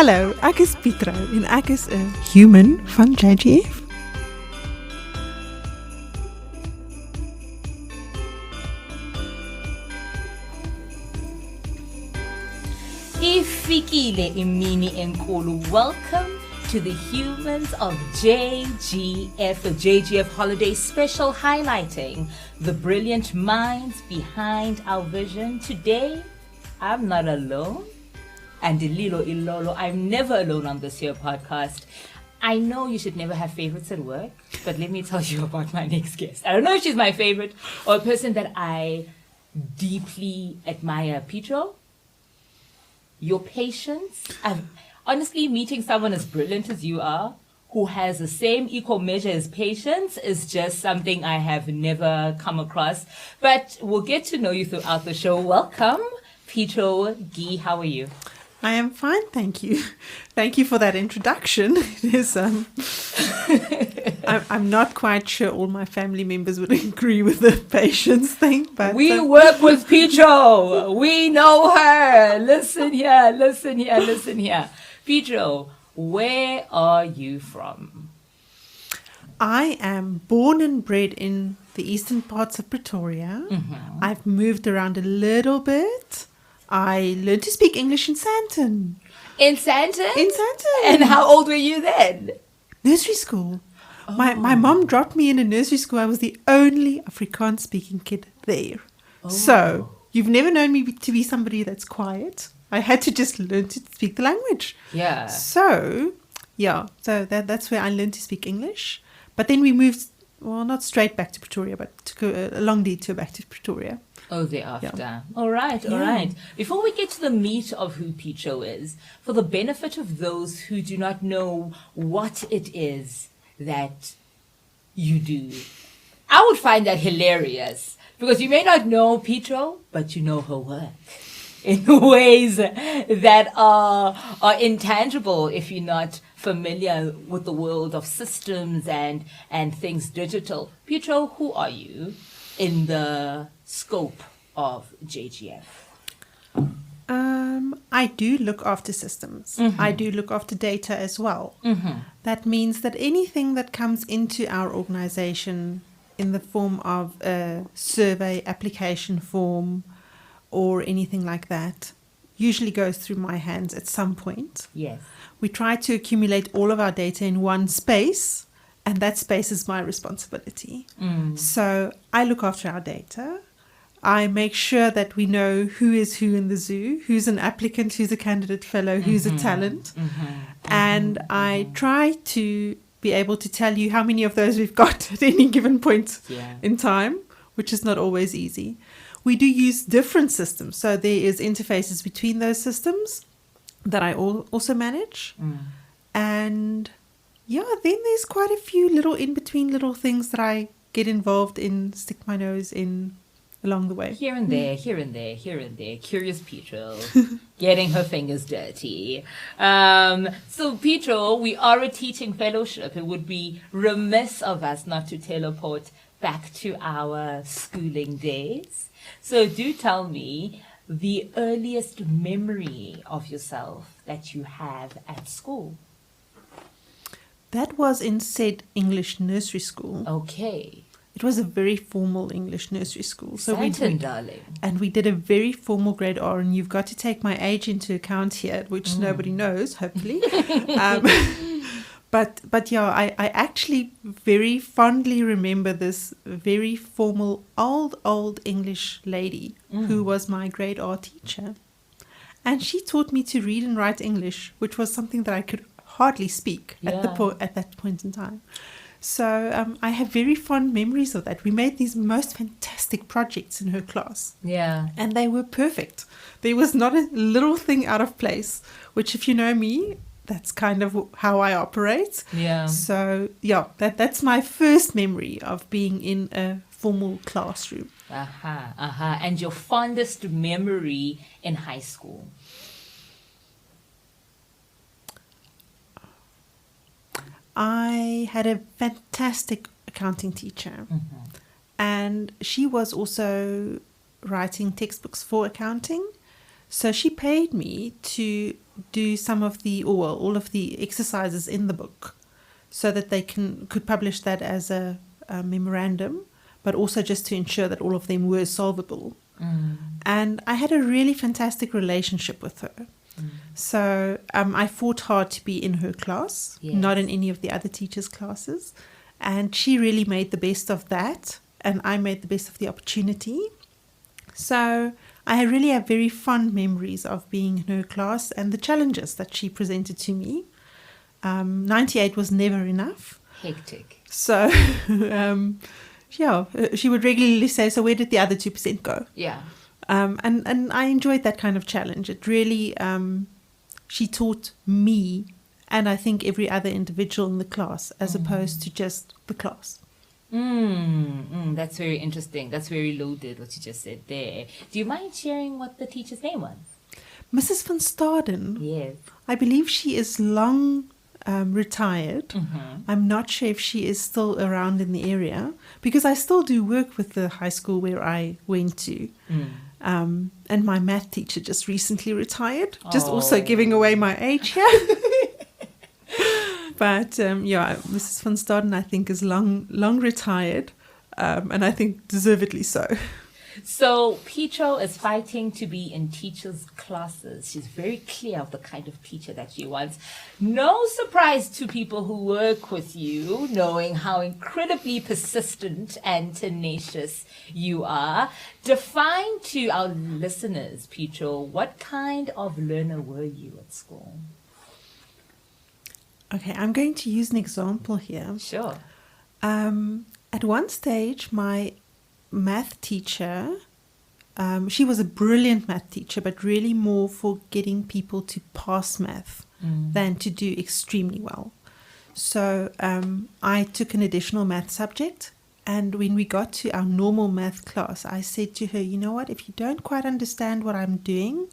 Hallo, ek is Pietrou en ek is 'n human van JGF. Ifikile imini enkulu. Welcome to the humans of JGF, the JGF Holiday Special, highlighting the brilliant minds behind our vision. Today, I'm not alone. And Lilo Ilolo, I'm never alone on this here podcast. I know you should never have favorites at work, but let me tell you about my next guest. I don't know if she's my favorite or a person that I deeply admire. Pietrou, your patience. Honestly, meeting someone as brilliant as you are, who has the same equal measure as patience, is just something I have never come across. But we'll get to know you throughout the show. Welcome, Pietrou Gie. How are you? I am fine, thank you. Thank you for that introduction. It is, I'm not quite sure all my family members would agree with the patience thing, but we work with Pietrou. We know her. Listen here. Pietrou, where are you from? I am born and bred in the eastern parts of Pretoria. Mm-hmm. I've moved around a little bit. I learned to speak English in Sandton. In Sandton? In Sandton. And how old were you then? Nursery school. Oh. My mom dropped me in a nursery school. I was the only Afrikaans-speaking kid there. Oh. So, you've never known me to be somebody that's quiet. I had to just learn to speak the language. Yeah. So that's where I learned to speak English. But then we moved, well, not straight back to Pretoria, but took a long detour back to Pretoria. Oh, thereafter. Yeah. All right. Before we get to the meat of who Pietrou is, for the benefit of those who do not know what it is that you do, I would find that hilarious, because you may not know Pietrou, but you know her work in ways that are intangible if you're not familiar with the world of systems and things digital. Pietrou, who are you in the scope of JGF? I do look after systems. Mm-hmm. I do look after data as well. Mm-hmm. That means that anything that comes into our organization in the form of a survey application form or anything like that usually goes through my hands at some point. Yes. We try to accumulate all of our data in one space, and that space is my responsibility. Mm. So I look after our data. I make sure that we know who is who in the zoo, who's an applicant, who's a candidate fellow, who's a talent. And I try to be able to tell you how many of those we've got at any given point in time, which is not always easy. We do use different systems. So there is interfaces between those systems that I also manage. And then there's quite a few little in-between little things that I get involved in, stick my nose in along the way. Here and there. Curious Pietrou, getting her fingers dirty. So Pietrou, we are a teaching fellowship. It would be remiss of us not to teleport back to our schooling days. So do tell me the earliest memory of yourself that you have at school. That was in said English nursery school. Okay. It was a very formal English nursery school. So darling. And we did a very formal grade R, and you've got to take my age into account here, which nobody knows, hopefully. But yeah, I actually very fondly remember this very formal old English lady who was my grade R teacher. And she taught me to read and write English, which was something that I could hardly speak at that point in time. So I have very fond memories of that. We made these most fantastic projects in her class. Yeah. And they were perfect. There was not a little thing out of place, which if you know me, that's kind of how I operate. Yeah. So, that's my first memory of being in a formal classroom. And your fondest memory in high school? I had a fantastic accounting teacher. Mm-hmm. And she was also writing textbooks for accounting. So she paid me to do some of the, or all of the exercises in the book, so that they could publish that as a memorandum, but also just to ensure that all of them were solvable. And I had a really fantastic relationship with her. So I fought hard to be in her class, not in any of the other teachers' classes. And she really made the best of that, and I made the best of the opportunity. So I really have very fond memories of being in her class and the challenges that she presented to me. 98 was never enough. Hectic. So, she would regularly say, so where did the other 2% go? Yeah. And I enjoyed that kind of challenge. It really, she taught me, and I think every other individual in the class, as opposed to just the class. That's very interesting. That's very loaded, what you just said there. Do you mind sharing what the teacher's name was? Mrs. van Staden. Yes. I believe she is long retired. I'm not sure if she is still around in the area, because I still do work with the high school where I went to. And my math teacher just recently retired. Just also giving away my age here. But Mrs. van Staden, I think, is long retired, and I think deservedly so. So Pietrou is fighting to be in teachers' classes. She's very clear of the kind of teacher that she wants. No surprise to people who work with you, knowing how incredibly persistent and tenacious you are. Define to our listeners, Pietrou, what kind of learner were you at school? Okay, I'm going to use an example here. Sure. At one stage, my math teacher, she was a brilliant math teacher, but really more for getting people to pass math than to do extremely well. So I took an additional math subject, and when we got to our normal math class, I said to her, you know what, if you don't quite understand what I'm doing,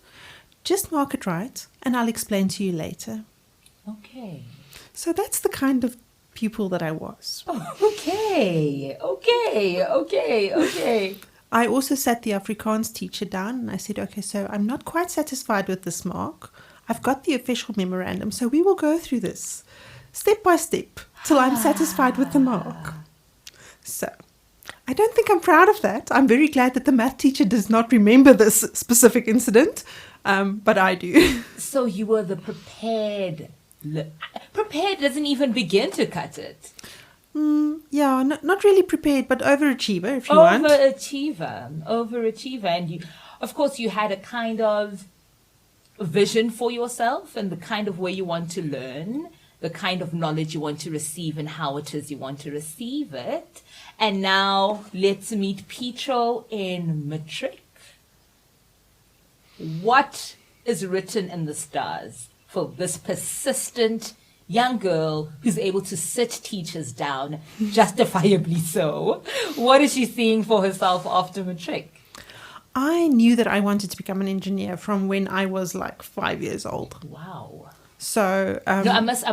just mark it right, and I'll explain to you later. Okay. So that's the kind of pupil that I was. Okay. I also sat the Afrikaans teacher down and I said, okay, so I'm not quite satisfied with this mark. I've got the official memorandum, so we will go through this step by step till I'm satisfied with the mark. So I don't think I'm proud of that. I'm very glad that the math teacher does not remember this specific incident, but I do. So you were the prepared. Prepared doesn't even begin to cut it. Not really prepared, but overachiever, if you want. Overachiever. And you, of course, you had a kind of vision for yourself and the kind of way you want to learn, the kind of knowledge you want to receive and how it is you want to receive it. And now let's meet Pietrou in matric. What is written in the stars for this persistent young girl who's able to sit teachers down, justifiably so? What is she seeing for herself after matric? I knew that I wanted to become an engineer from when I was like 5 years old. Wow. So no, I must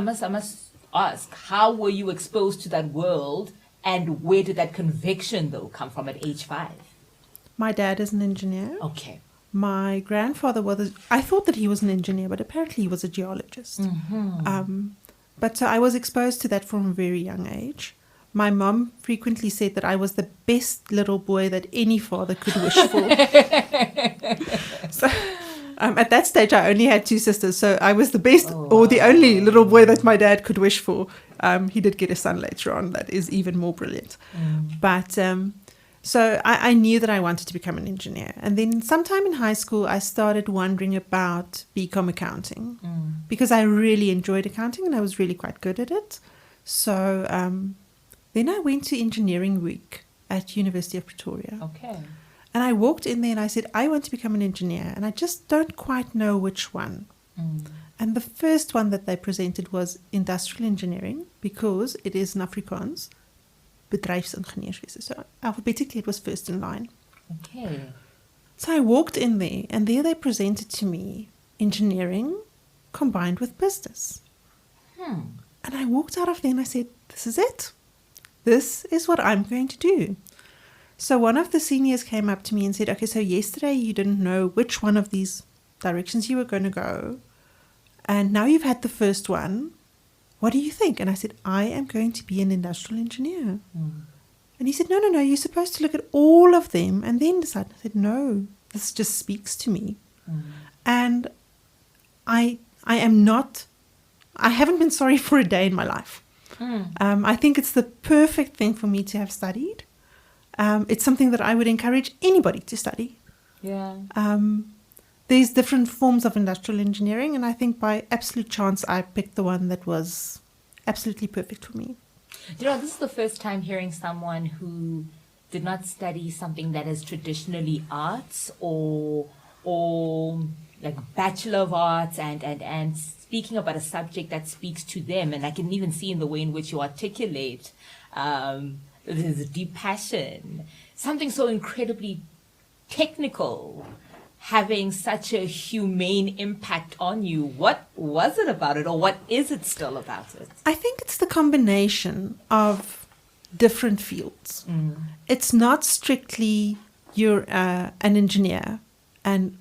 ask, how were you exposed to that world, and where did that conviction though come from at age 5? My dad is an engineer. Okay. My grandfather I thought that he was an engineer, but apparently he was a geologist. But so I was exposed to that from a very young age. My mom frequently said that I was the best little boy that any father could wish for. So at that stage, I only had 2 sisters, so I was the best or the only little boy that my dad could wish for. He did get a son later on that is even more brilliant. But so I knew that I wanted to become an engineer. And then sometime in high school, I started wondering about BCom accounting because I really enjoyed accounting and I was really quite good at it. So then I went to engineering week at University of Pretoria. Okay. And I walked in there and I said, I want to become an engineer. And I just don't quite know which one. And the first one that they presented was industrial engineering because it is in Afrikaans. Bedrijfsingenieurswese. So alphabetically it was first in line. Okay. So I walked in there and there they presented to me engineering combined with business. And I walked out of there and I said, this is it. This is what I'm going to do. So one of the seniors came up to me and said, okay, so yesterday you didn't know which one of these directions you were going to go, and now you've had the first one. What do you think? And I said, I am going to be an industrial engineer. And he said, no, you're supposed to look at all of them and then decide. I said, no, this just speaks to me. And I haven't been sorry for a day in my life. I think it's the perfect thing for me to have studied. It's something that I would encourage anybody to study. Yeah. There's different forms of industrial engineering, and I think by absolute chance I picked the one that was absolutely perfect for me. You know, this is the first time hearing someone who did not study something that is traditionally arts or like Bachelor of Arts and speaking about a subject that speaks to them. And I can even see in the way in which you articulate there's a deep passion, something so incredibly technical, having such a humane impact on you. What was it about it, or what is it still about it? I think it's the combination of different fields. It's not strictly you're an engineer, and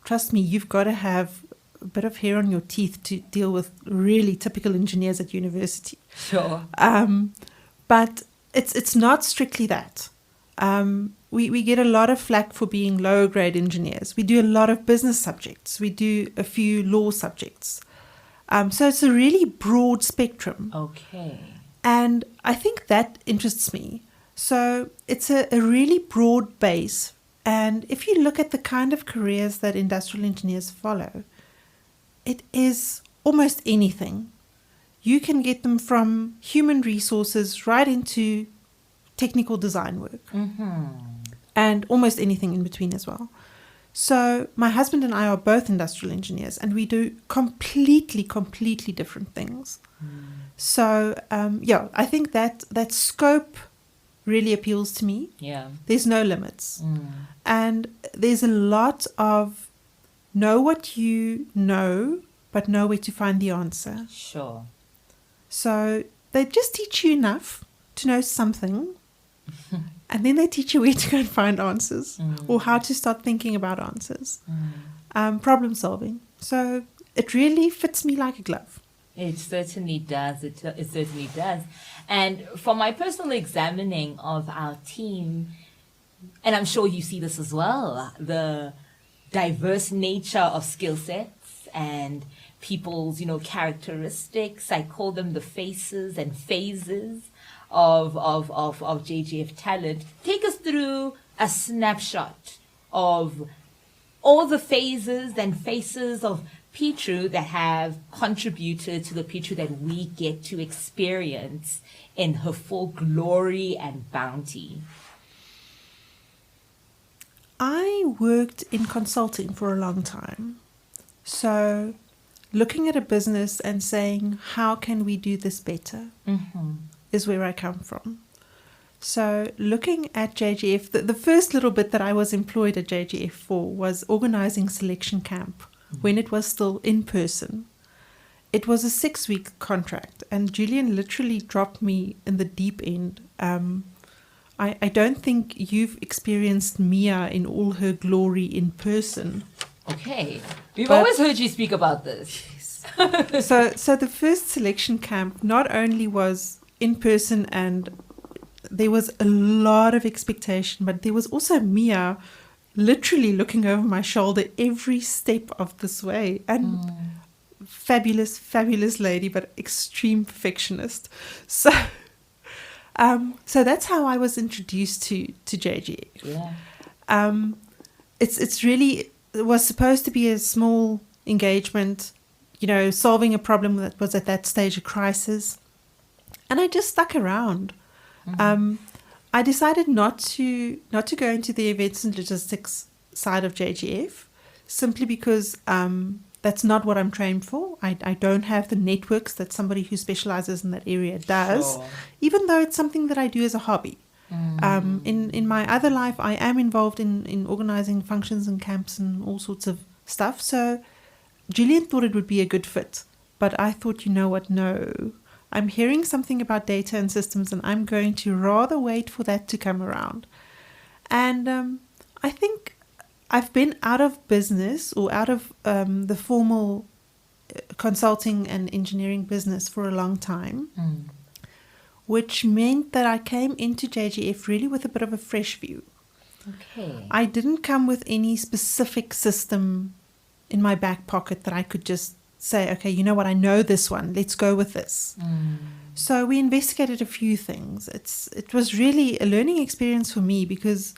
trust me, you've got to have a bit of hair on your teeth to deal with really typical engineers at university. Sure. But it's not strictly that. We get a lot of flack for being lower grade engineers. We do a lot of business subjects. We do a few law subjects. So it's a really broad spectrum. Okay. And I think that interests me. So it's a really broad base. And if you look at the kind of careers that industrial engineers follow, it is almost anything. You can get them from human resources right into technical design work. And almost anything in between as well. So my husband and I are both industrial engineers, and we do completely different things. So, I think that scope really appeals to me. Yeah. There's no limits. And there's a lot of know what you know, but know where to find the answer. Sure. So they just teach you enough to know something. And then they teach you where to go and find answers or how to start thinking about answers. Problem solving. So it really fits me like a glove. It certainly does. It certainly does. And from my personal examining of our team, and I'm sure you see this as well, the diverse nature of skill sets and people's, characteristics. I call them the faces and phases of JGF talent. Take us through a snapshot of all the phases and faces of Pietrou that have contributed to the Pietrou that we get to experience in her full glory and bounty. I worked in consulting for a long time. So looking at a business and saying, how can we do this better? Is where I come from. So looking at JGF, the first little bit that I was employed at JGF for was organizing selection camp when it was still in person. It was a 6-week contract, and Julian literally dropped me in the deep end. I don't think you've experienced Mia in all her glory in person. Okay. We've always heard you speak about this. Yes. So the first selection camp not only was in person, and there was a lot of expectation, but there was also Mia literally looking over my shoulder every step of this way. And fabulous lady, but extreme perfectionist. So that's how I was introduced to JGF. Yeah. It was supposed to be a small engagement, solving a problem that was at that stage a crisis. And I just stuck around. I decided not to go into the events and logistics side of JGF, simply because that's not what I'm trained for. I don't have the networks that somebody who specializes in that area does, even though it's something that I do as a hobby. In my other life, I am involved in organizing functions and camps and all sorts of stuff. So Julian thought it would be a good fit. But I thought, no. I'm hearing something about data and systems, and I'm going to rather wait for that to come around. And I think I've been out of business or out of the formal consulting and engineering business for a long time, which meant that I came into JGF really with a bit of a fresh view. Okay. I didn't come with any specific system in my back pocket that I could just say, okay, you know what, I know this one, let's go with this. So we investigated a few things. It was really a learning experience for me because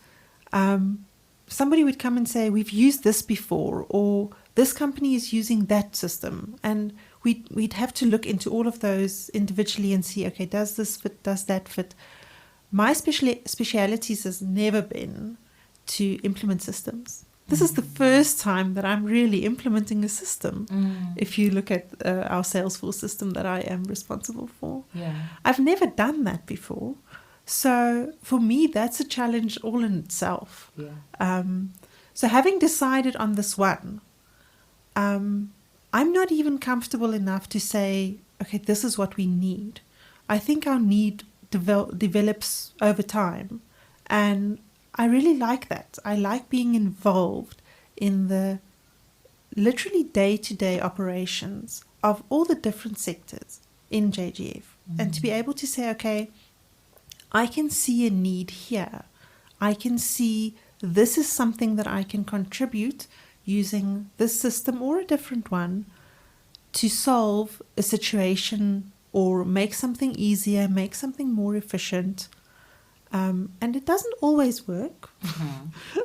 somebody would come and say, we've used this before, or this company is using that system. And we'd have to look into all of those individually and see, okay, does this fit, does that fit? My specialities has never been to implement systems. This is the first time that I'm really implementing a system. If you look at our Salesforce system that I am responsible for. Yeah. I've never done that before. So for me, that's a challenge all in itself. Yeah. So having decided on this one, I'm not even comfortable enough to say, okay, this is what we need. I think our need develops over time. And I really like that. I like being involved in the literally day-to-day operations of all the different sectors in JGF. And to be able to say, okay, I can see a need here. I can see this is something that I can contribute using this system or a different one to solve a situation or make something easier, make something more efficient. And it doesn't always work.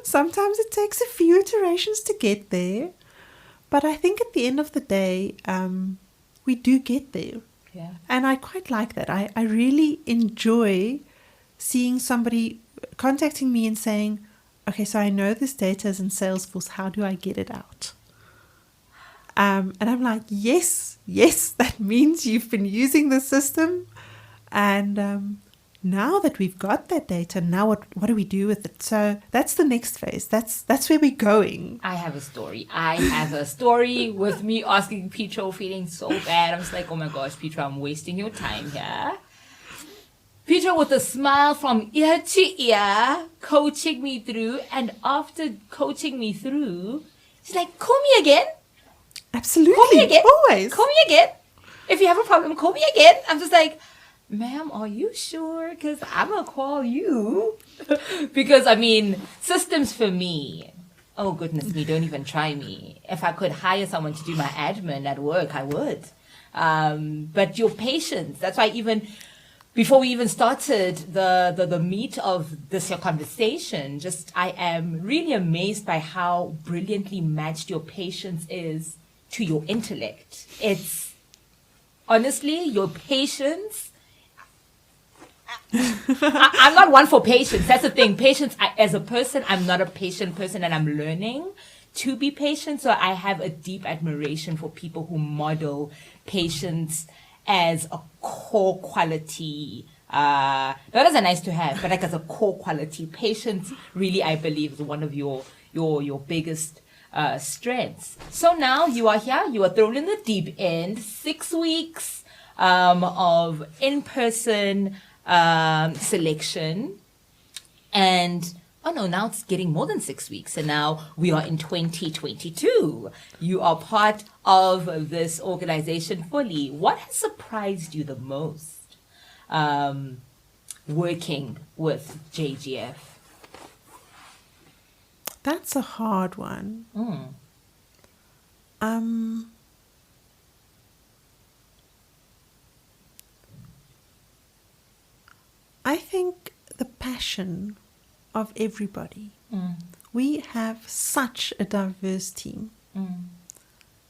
Sometimes it takes a few iterations to get there. But I think at the end of the day, we do get there. Yeah. And I quite like that. I really enjoy seeing somebody contacting me and saying, okay, so I know this data is in Salesforce. How do I get it out? And I'm like, yes, that means you've been using the system. And now that we've got that data, now what do we do with it? So that's the next phase. That's where we're going. I have a story with me asking Pietrou, feeling so bad. I'm just like, oh my gosh, Pietrou, I'm wasting your time here. Pietrou with a smile from ear to ear, coaching me through. And after coaching me through, she's like, call me again. Absolutely. Call me again. Always. Call me again. If you have a problem, call me again. I'm just like, ma'am, are you sure? Because I'm going to call you. Because, I mean, systems for me, oh, goodness me, don't even try me. If I could hire someone to do my admin at work, I would. But your patience, that's why even before we even started the meat of this your conversation, just I am really amazed by how brilliantly matched your patience is to your intellect. It's honestly your patience. I'm not one for patience. That's the thing. Patience, as a person, I'm not a patient person, and I'm learning to be patient. So I have a deep admiration for people who model patience as a core quality. Not as a nice to have, but like as a core quality. Patience, really, I believe, is one of your biggest strengths. So now you are here. You are thrown in the deep end. 6 weeks of in-person selection, and now it's getting more than 6 weeks, and now we are in 2022. You are part of this organization fully. What has surprised you the most working with JGF? That's a hard one. I think the passion of everybody. We have such a diverse team.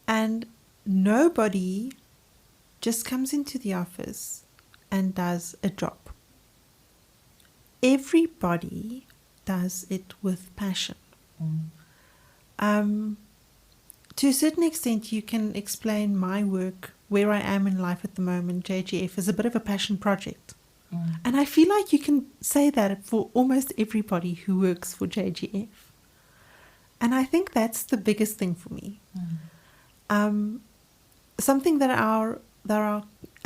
And nobody just comes into the office and does a job. Everybody does it with passion. To a certain extent, you can explain my work, where I am in life at the moment. JGF is a bit of a passion project. And I feel like you can say that for almost everybody who works for JGF. And I think that's the biggest thing for me. Something that our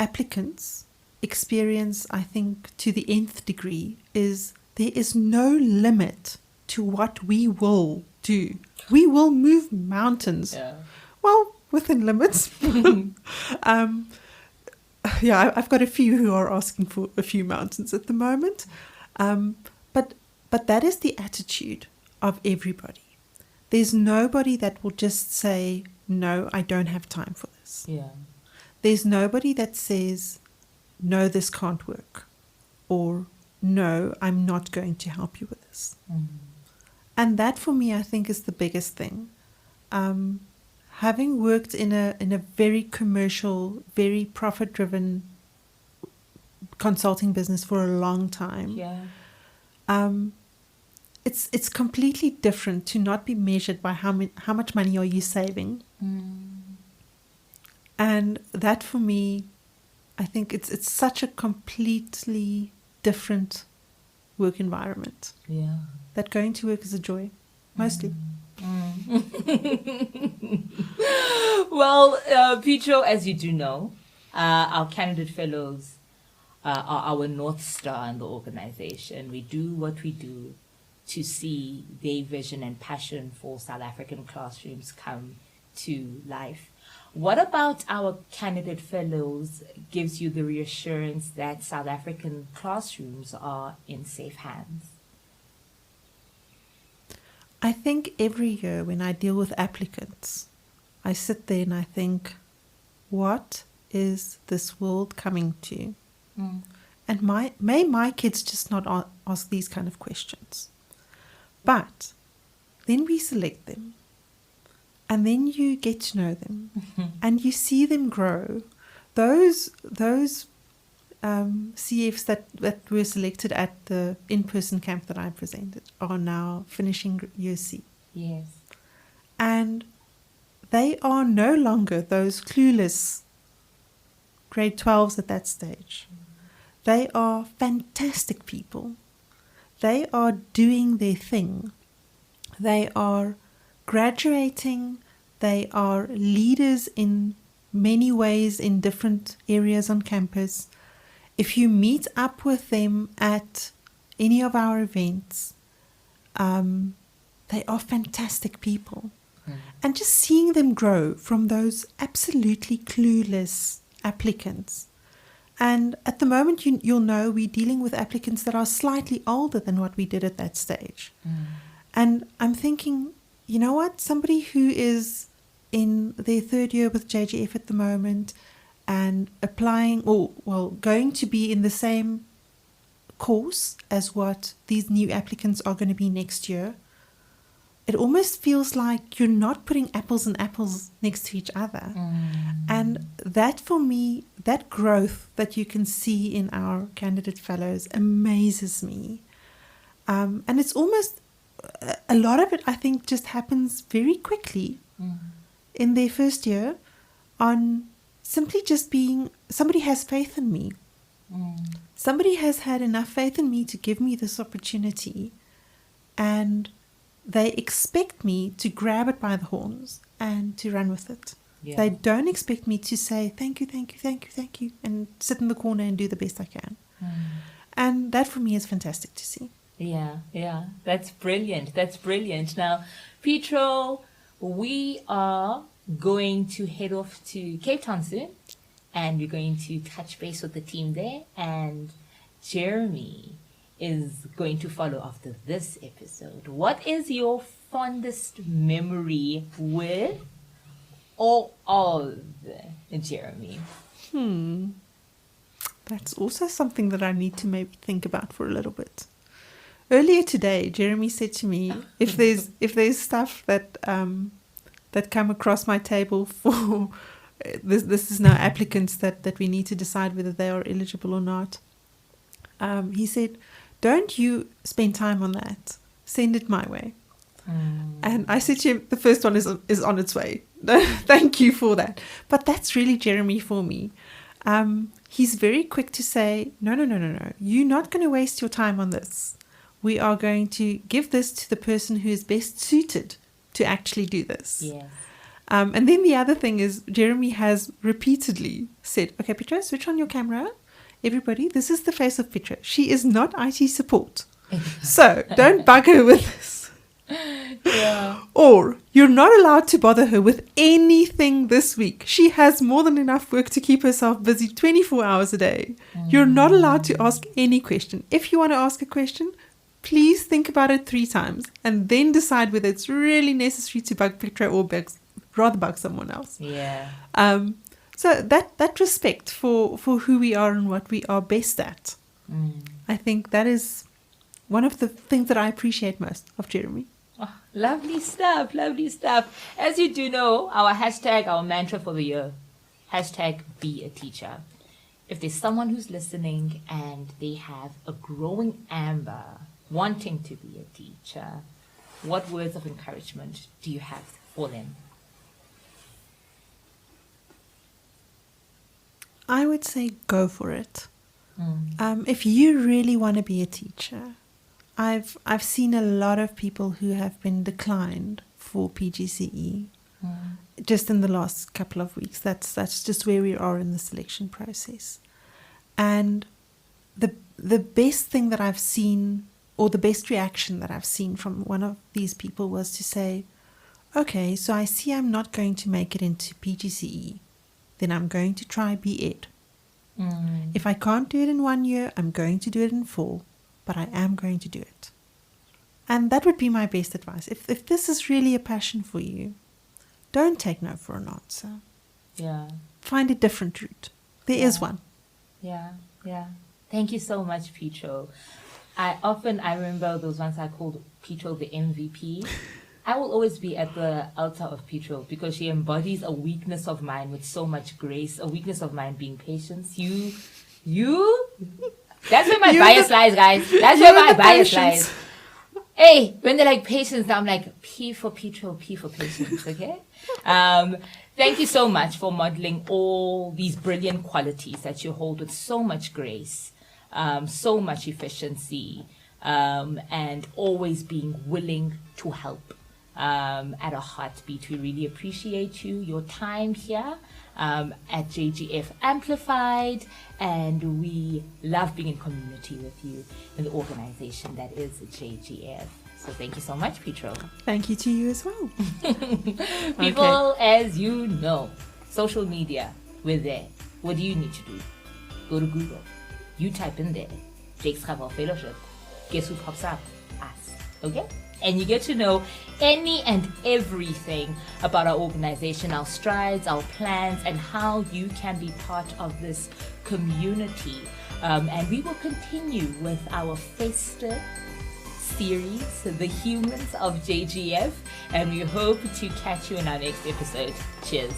applicants experience, I think, to the nth degree is there is no limit to what we will do. We will move mountains. Yeah. Well, within limits. I've got a few who are asking for a few mountains at the moment. But that is the attitude of everybody. There's nobody that will just say, no, I don't have time for this. Yeah. There's nobody that says, no, this can't work. Or, no, I'm not going to help you with this. And that for me, I think, is the biggest thing. Having worked in a very commercial, very profit-driven consulting business for a long time, it's completely different to not be measured by how much money are you saving. And that for me, I think it's such a completely different work environment. Yeah. That going to work is a joy, mostly. Well, Pietrou, as you do know, our candidate fellows are our North Star in the organization. We do what we do to see their vision and passion for South African classrooms come to life. What about our candidate fellows gives you the reassurance that South African classrooms are in safe hands? I think every year when I deal with applicants, I sit there and I think, what is this world coming to? And may my kids just not ask these kind of questions. But then we select them. And then you get to know them. And you see them grow. Those CFs that were selected at the in-person camp that I presented are now finishing year C. Yes. And they are no longer those clueless grade 12s at that stage. They are fantastic people. They are doing their thing. They are graduating. They are leaders in many ways in different areas on campus. If you meet up with them at any of our events, they are fantastic people. And just seeing them grow from those absolutely clueless applicants. And at the moment, you'll know we're dealing with applicants that are slightly older than what we did at that stage. And I'm thinking, you know what? Somebody who is in their third year with JGF at the moment and applying going to be in the same course as what these new applicants are going to be next year, it almost feels like you're not putting apples and apples next to each other. And that for me, that growth that you can see in our candidate fellows amazes me. And it's almost, a lot of it I think just happens very quickly in their first year on simply just being, somebody has faith in me. Somebody has had enough faith in me to give me this opportunity, and they expect me to grab it by the horns and to run with it. Yeah. They don't expect me to say, thank you, thank you, thank you, thank you, and sit in the corner and do the best I can. And that for me is fantastic to see. Yeah. That's brilliant. Now, Pietrou, we are going to head off to Cape Town soon, and we're going to touch base with the team there, and Jeremy is going to follow after this episode. What is your fondest memory with all of Jeremy? That's also something that I need to maybe think about for a little bit. Earlier today, Jeremy said to me, if there's stuff that come across my table for this is now applicants that we need to decide whether they are eligible or not. He said, don't you spend time on that. Send it my way. And I said to him, the first one is on its way. Thank you for that. But that's really Jeremy for me. He's very quick to say, no. You're not going to waste your time on this. We are going to give this to the person who is best suited to actually do this. Yes. And then the other thing is, Jeremy has repeatedly said, okay, Pietrou, switch on your camera. Everybody, this is the face of Pietrou. She is not IT support. So don't bug her with this. Yeah. Or you're not allowed to bother her with anything this week. She has more than enough work to keep herself busy 24 hours a day. You're not allowed to ask any question. If you want to ask a question, please think about it 3 times and then decide whether it's really necessary to bug Pietrou or rather bug someone else. Yeah. So that respect for who we are and what we are best at, I think that is one of the things that I appreciate most of Jeremy. Oh, lovely stuff, lovely stuff. As you do know, our hashtag, our mantra for the year, hashtag be a teacher. If there's someone who's listening and they have a growing amber wanting to be a teacher, what words of encouragement do you have for them? I would say go for it. If you really want to be a teacher, I've seen a lot of people who have been declined for PGCE just in the last couple of weeks. That's just where we are in the selection process. And the best thing that I've seen, or the best reaction that I've seen from one of these people, was to say, okay, so I see I'm not going to make it into PGCE. Then I'm going to try B.Ed. If I can't do it in 1 year, I'm going to do it in 4. But I am going to do it. And that would be my best advice. If this is really a passion for you, don't take no for an answer. Yeah. Find a different route. There is one. Yeah, yeah. Thank you so much, Pietrou. I remember those ones I called Pietrou the MVP. I will always be at the altar of Pietrou because she embodies a weakness of mine with so much grace, a weakness of mine being patience. You, that's where my bias lies, guys. That's where my bias lies. Hey, when they're like patience, I'm like, P for Pietrou, P for patience, okay? Thank you so much for modeling all these brilliant qualities that you hold with so much grace, so much efficiency, and always being willing to help. At a heartbeat, we really appreciate your time here at JGF Amplified, and we love being in community with you in the organization that is JGF. So thank you so much, Pietrou. Thank you to you as well. People, as you know, social media, we're there. What do you need to do? Go to Google. You type in there, Jake's Travel Fellowship. Guess who pops up? Us. Okay? And you get to know any and everything about our organization, our strides, our plans, and how you can be part of this community. And we will continue with our festive series, The Humans of JGF, and we hope to catch you in our next episode. Cheers.